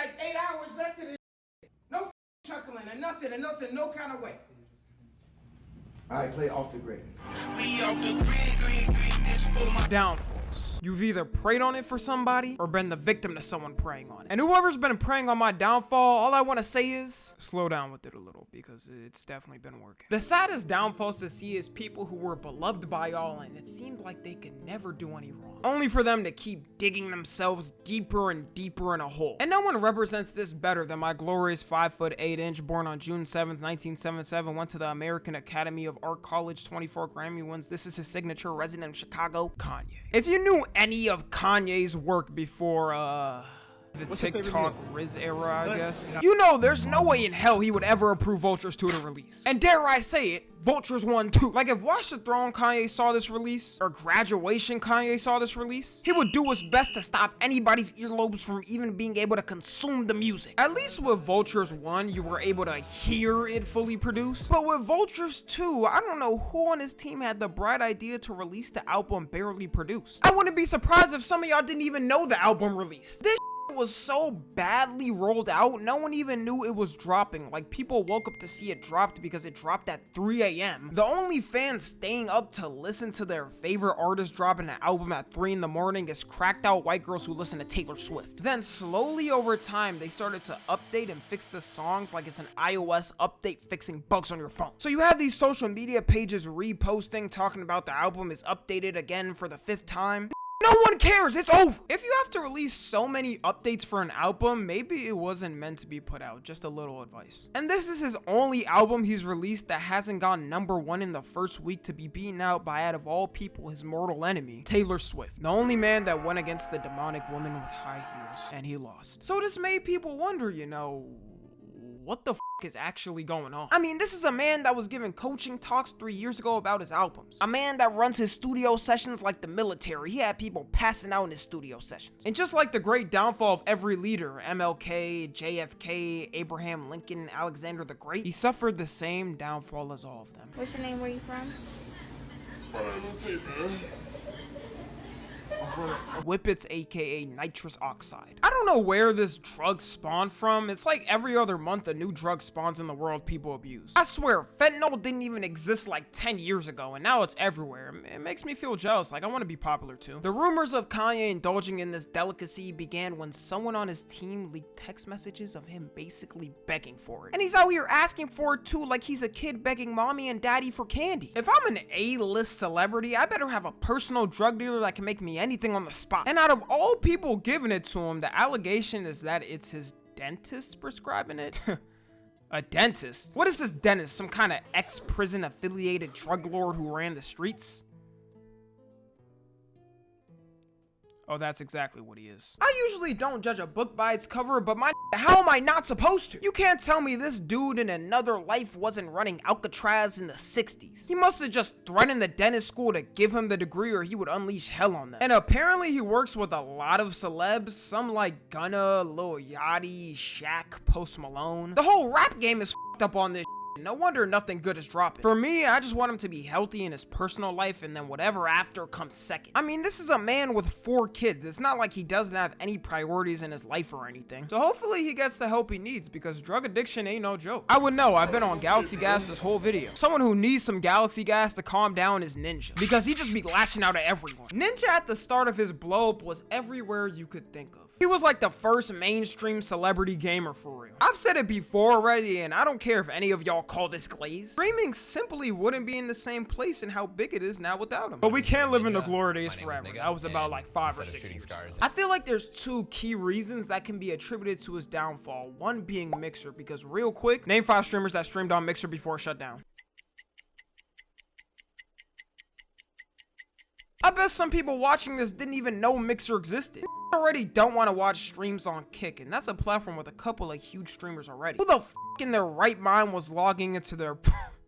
like 8 hours left to this. No chuckling and nothing, no kind of way. All right, play Off the Grid. We off the grid, this for my downfalls. You've either preyed on it for somebody or been the victim to someone preying on it. And whoever's been preying on my downfall, all I want to say is slow down with it a little because it's definitely been working. The saddest downfalls to see is people who were beloved by all and it seemed like they could never do any wrong, only for them to keep digging themselves deeper and deeper in a hole. And no one represents this better than my glorious 5'8", born on June 7th, 1977, went to the American Academy of Art College, 24 Grammy wins. This is his signature, resident of Chicago, Kanye. If you knew any of Kanye's work before, the TikTok Riz era, I guess, you know there's no way in hell he would ever approve Vulture's 2 to release. And dare I say it, Vulture's 1 too. Like if Watch the Throne Kanye saw this release, or Graduation Kanye saw this release, he would do his best to stop anybody's earlobes from even being able to consume the music. At least with Vulture's 1, you were able to hear it fully produced. But with Vulture's 2, I don't know who on his team had the bright idea to release the album barely produced. I wouldn't be surprised if some of y'all didn't even know the album released. This was so badly rolled out, no one even knew it was dropping. Like people woke up to see it dropped because it dropped at 3 a.m. The only fans staying up to listen to their favorite artist dropping an album at 3 in the morning is cracked out white girls who listen to Taylor Swift. Then slowly over time, they started to update and fix the songs like it's an iOS update fixing bugs on your phone. So you have these social media pages reposting talking about the album is updated again for the 5th time. No one cares, it's over. If you have to release so many updates for an album, maybe it wasn't meant to be put out. Just a little advice. And this is his only album he's released that hasn't gone #1 in the first week to be beaten out by, out of all people, his mortal enemy, Taylor Swift. The only man that went against the demonic woman with high heels, and he lost. So this made people wonder, you know, what the is actually going on? I mean, this is a man that was giving coaching talks 3 years ago about his albums. A man that runs his studio sessions like the military. He had people passing out in his studio sessions. And just like the great downfall of every leader, MLK, JFK, Abraham Lincoln, Alexander the Great, he suffered the same downfall as all of them. What's your name? Where you from? Whippets, aka Nitrous oxide. I don't know where this drug spawned from. It's like every other month a new drug spawns in the world people abuse. I swear, fentanyl didn't even exist like 10 years ago and now it's everywhere. It makes me feel jealous, like I want to be popular too. The rumors of Kanye indulging in this delicacy began when someone on his team leaked text messages of him basically begging for it. And he's out here asking for it too, like he's a kid begging mommy and daddy for candy. If I'm an A-list celebrity, I better have a personal drug dealer that can make me anything on the spot. And out of all people giving it to him, the allegation is that it's his dentist prescribing it. A dentist? What is this dentist? Some kind of ex-prison affiliated drug lord who ran the streets? Oh, that's exactly what he is. I usually don't judge a book by its cover, but how am I not supposed to? You can't tell me this dude in another life wasn't running Alcatraz in the 60s. He must have just threatened the dentist school to give him the degree or he would unleash hell on them. And apparently he works with a lot of celebs, some like Gunna, Lil Yachty, Shaq, Post Malone. The whole rap game is f***ed up on this. No wonder nothing good is dropping. For me, I just want him to be healthy in his personal life and then whatever after comes second. I mean, this is a man with 4 kids. It's not like he doesn't have any priorities in his life or anything. So hopefully he gets the help he needs because drug addiction ain't no joke. I would know, I've been on Galaxy Gas this whole video. Someone who needs some Galaxy Gas to calm down is Ninja because he just be lashing out at everyone. Ninja at the start of his blow up was everywhere you could think of. He was like the first mainstream celebrity gamer for real. I've said it before already and I don't care if any of y'all call this glaze. Streaming simply wouldn't be in the same place and how big it is now without him. But we can't live in the glory days forever. That was about like 5 or 6 years ago. I feel like there's 2 key reasons that can be attributed to his downfall. One being Mixer, because real quick, name 5 streamers that streamed on Mixer before it shut down. I bet some people watching this didn't even know Mixer existed. Already don't want to watch streams on Kick, and that's a platform with a couple of huge streamers already. Who the f in their right mind was logging into their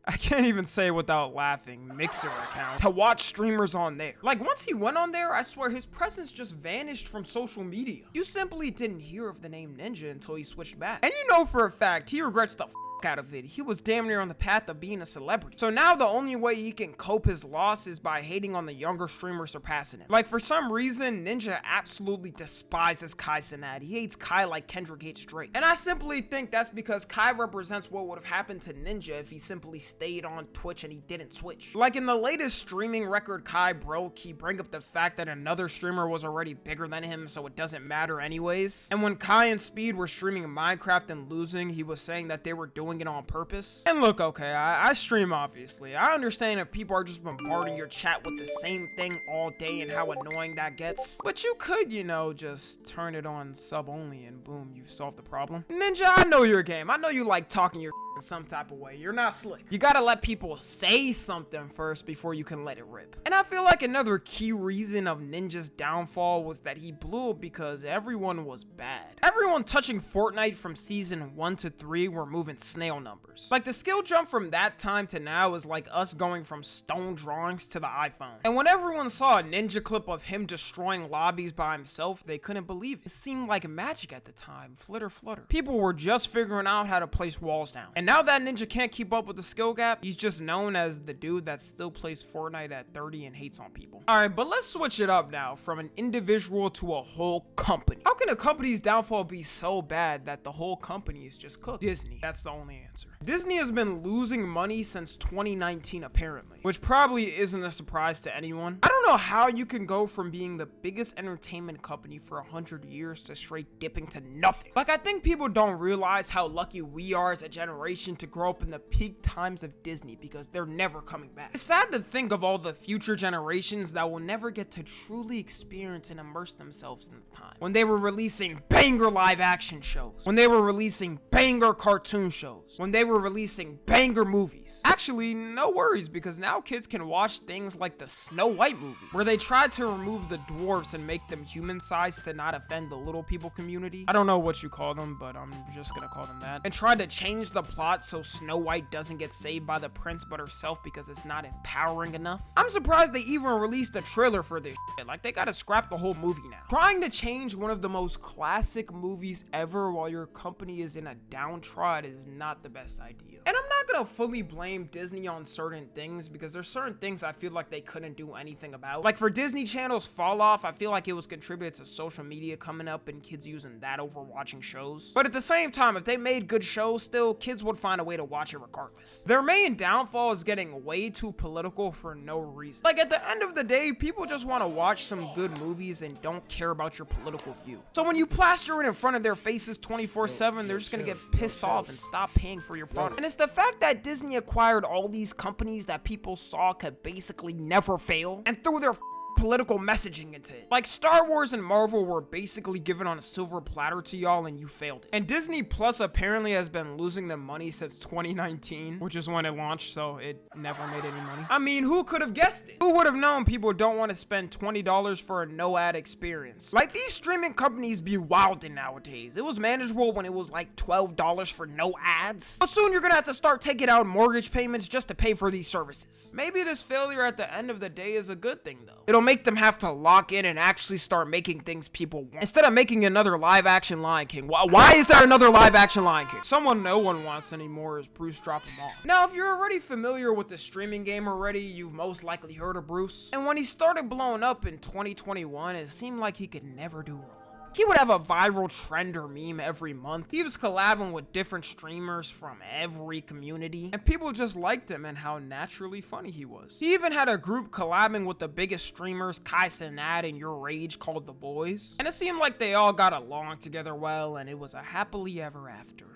I can't even say without laughing, Mixer account to watch streamers on there? Like once he went on there, I swear his presence just vanished from social media. You simply didn't hear of the name Ninja until he switched back. And you know for a fact, he regrets the out of it. He was damn near on the path of being a celebrity. So now the only way he can cope his loss is by hating on the younger streamer surpassing him. Like, for some reason, Ninja absolutely despises Kai Cenat. He hates Kai like Kendrick hates Drake. And I simply think that's because Kai represents what would have happened to Ninja if he simply stayed on Twitch and he didn't switch. Like, in the latest streaming record Kai broke, he bring up the fact that another streamer was already bigger than him, so it doesn't matter anyways. And when Kai and Speed were streaming Minecraft and losing, he was saying that they were doing it on purpose. And look, okay, I stream obviously. I understand if people are just bombarding your chat with the same thing all day and how annoying that gets. But you could, you know, just turn it on sub only and boom, you've solved the problem. Ninja, I know your game. I know you like talking your in some type of way. You're not slick. You gotta let people say something first before you can let it rip. And I feel like another key reason of Ninja's downfall was that he blew up because everyone was bad. Everyone touching Fortnite from season 1 to 3 were moving snail numbers. Like, the skill jump from that time to now is like us going from stone drawings to the iPhone. And when everyone saw a Ninja clip of him destroying lobbies by himself, they couldn't believe it. It seemed like magic at the time. Flitter flutter. People were just figuring out how to place walls down. And now that Ninja can't keep up with the skill gap, he's just known as the dude that still plays Fortnite at 30 and hates on people. Alright, but let's switch it up now from an individual to a whole company. How can a company's downfall be so bad that the whole company is just cooked? Disney. That's the only answer. Disney has been losing money since 2019 apparently, which probably isn't a surprise to anyone. I don't know how you can go from being the biggest entertainment company for 100 years to straight dipping to nothing. Like, I think people don't realize how lucky we are as a generation to grow up in the peak times of Disney because they're never coming back. It's sad to think of all the future generations that will never get to truly experience and immerse themselves in the time when they were releasing banger live action shows, when they were releasing banger cartoon shows, when they were releasing banger movies. Actually, no worries, because now kids can watch things like the Snow White movie, where they tried to remove the dwarves and make them human-sized to not offend the little people community. I don't know what you call them, but I'm just gonna call them that. And tried to change the plot so Snow White doesn't get saved by the prince but herself because it's not empowering enough. I'm surprised they even released a trailer for this shit. Like, they gotta scrap the whole movie now. Trying to change one of the most classic movies ever while your company is in a downtrod is not the best idea. And I'm not gonna fully blame Disney on certain things because there's certain things I feel like they couldn't do anything about. Like, for Disney Channel's fall off, I feel like it was contributed to social media coming up and kids using that over watching shows. But at the same time, if they made good shows still, kids would find a way to watch it regardless. Their main downfall is getting way too political for no reason. Like, at the end of the day, people just want to watch some good movies and don't care about your political view. So when you plaster it in front of their faces 24/7, they're just gonna get pissed off and stop paying for your product. And it's the fact that Disney acquired all these companies that people saw could basically never fail and threw their political messaging into it. Like, Star Wars and Marvel were basically given on a silver platter to y'all and you failed it. And Disney Plus apparently has been losing them money since 2019, which is when it launched, so it never made any money. I mean, who could have guessed it? Who would have known people don't want to spend $20 for a no ad experience? Like, these streaming companies be wildin' nowadays. It was manageable when it was like $12 for no ads. But soon you're gonna have to start taking out mortgage payments just to pay for these services. Maybe this failure at the end of the day is a good thing though. It'll make them have to lock in and actually start making things people want instead of making another live action Lion King. Why is there another live action Lion King? Someone no one wants anymore is BruceDropEmOff. Now, if you're already familiar with the streaming game already, you've most likely heard of Bruce. And when he started blowing up in 2021, it seemed like he could never do wrong. He would have a viral trend or meme every month. He was collabing with different streamers from every community, and people just liked him and how naturally funny he was. He even had a group collabing with the biggest streamers, Kai Cenat and Your Rage, called The Boys. And it seemed like they all got along together well, and it was a happily ever after.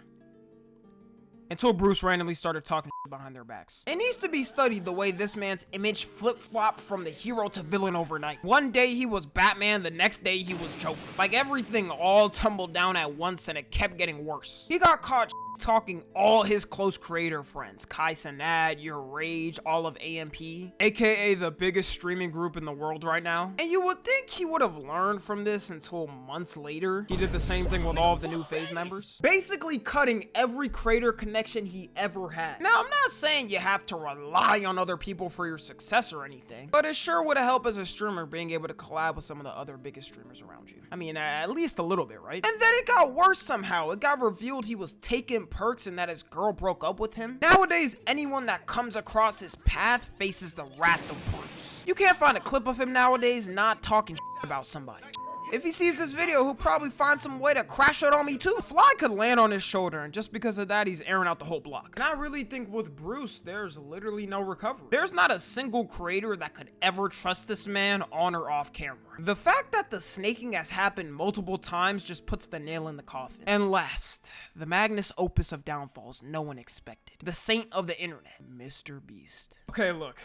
Until Bruce randomly started talking behind their backs. It needs to be studied the way this man's image flip-flopped from the hero to villain overnight. One day he was Batman, the next day he was Joker. Like, everything all tumbled down at once and it kept getting worse. He got caught talking all his close creator friends, Kai Cenat, Your Rage, all of AMP, aka the biggest streaming group in the world right now. And you would think he would have learned from this until months later. He did the same thing with all of the new phase members, basically cutting every creator connection he ever had. Now, I'm not saying you have to rely on other people for your success or anything, but it sure would have helped as a streamer being able to collab with some of the other biggest streamers around you. I mean, at least a little bit, right? And then it got worse somehow. It got revealed he was taking fame, perks, and that his girl broke up with him. Nowadays, anyone that comes across his path faces the wrath of Bruce. You can't find a clip of him nowadays not talking about somebody. If he sees this video, he'll probably find some way to crash out on me too. Fly could land on his shoulder, and just because of that, he's airing out the whole block. And I really think with Bruce, there's literally no recovery. There's not a single creator that could ever trust this man on or off camera. The fact that the snaking has happened multiple times just puts the nail in the coffin. And last, the magnus opus of downfalls no one expected. The saint of the internet, MrBeast. Okay, look,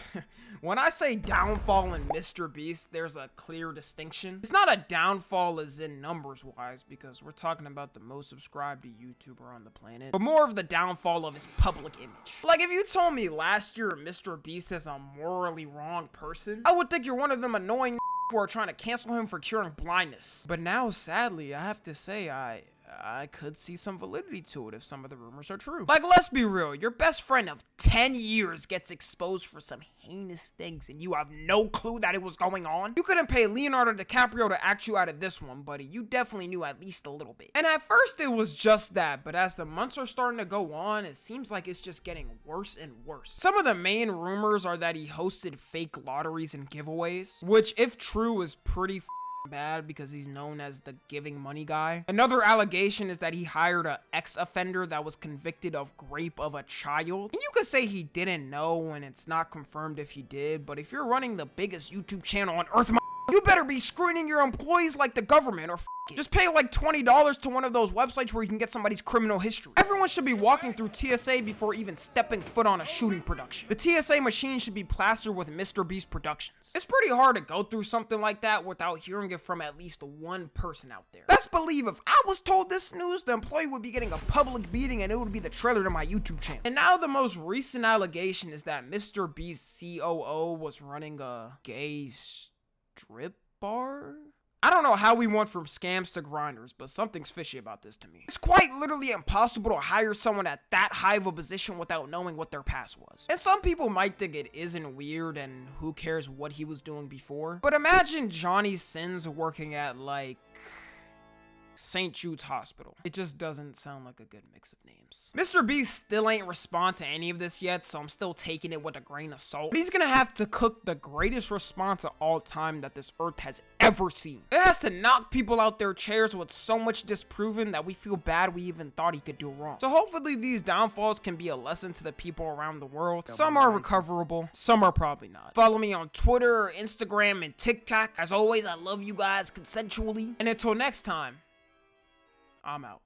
when I say downfall in MrBeast, there's a clear distinction. It's not a downfall as in numbers wise, because we're talking about the most subscribed YouTuber on the planet, but more of the downfall of his public image. Like, if you told me last year MrBeast is a morally wrong person, I would think you're one of them annoying who are trying to cancel him for curing blindness. But now, sadly, I have to say I could see some validity to it if some of the rumors are true. Like, let's be real, your best friend of 10 years gets exposed for some heinous things and you have no clue that it was going on? You couldn't pay Leonardo DiCaprio to act you out of this one, buddy. You definitely knew at least a little bit. And at first it was just that, but as the months are starting to go on, it seems like it's just getting worse and worse. Some of the main rumors are that he hosted fake lotteries and giveaways, which if true is pretty bad because he's known as the giving money guy. Another allegation is that he hired an ex-offender that was convicted of rape of a child. And you could say he didn't know and it's not confirmed if he did, but if you're running the biggest YouTube channel on earth, you better be screening your employees like the government, or it. Just pay like $20 to one of those websites where you can get somebody's criminal history. Everyone should be walking through TSA before even stepping foot on a shooting production. The TSA machine should be plastered with MrBeast Productions. It's pretty hard to go through something like that without hearing it from at least one person out there. Best believe if I was told this news, the employee would be getting a public beating and it would be the trailer to my YouTube channel. And now the most recent allegation is that MrBeast's COO was running a gay strip bar? I don't know how we went from scams to grinders, but something's fishy about this to me. It's quite literally impossible to hire someone at that high of a position without knowing what their past was. And some people might think it isn't weird and who cares what he was doing before. But imagine Johnny Sins working at like St. Jude's Hospital. It just doesn't sound like a good mix of names. MrBeast still ain't respond to any of this yet, so I'm still taking it with a grain of salt. But he's gonna have to cook the greatest response of all time that this earth has ever seen. It has to knock people out their chairs with so much disproven that we feel bad we even thought he could do wrong. So hopefully these downfalls can be a lesson to the people around the world. Some are recoverable, some are probably not. Follow me on Twitter, Instagram, and TikTok. As always, I love you guys consensually. And until next time, I'm out.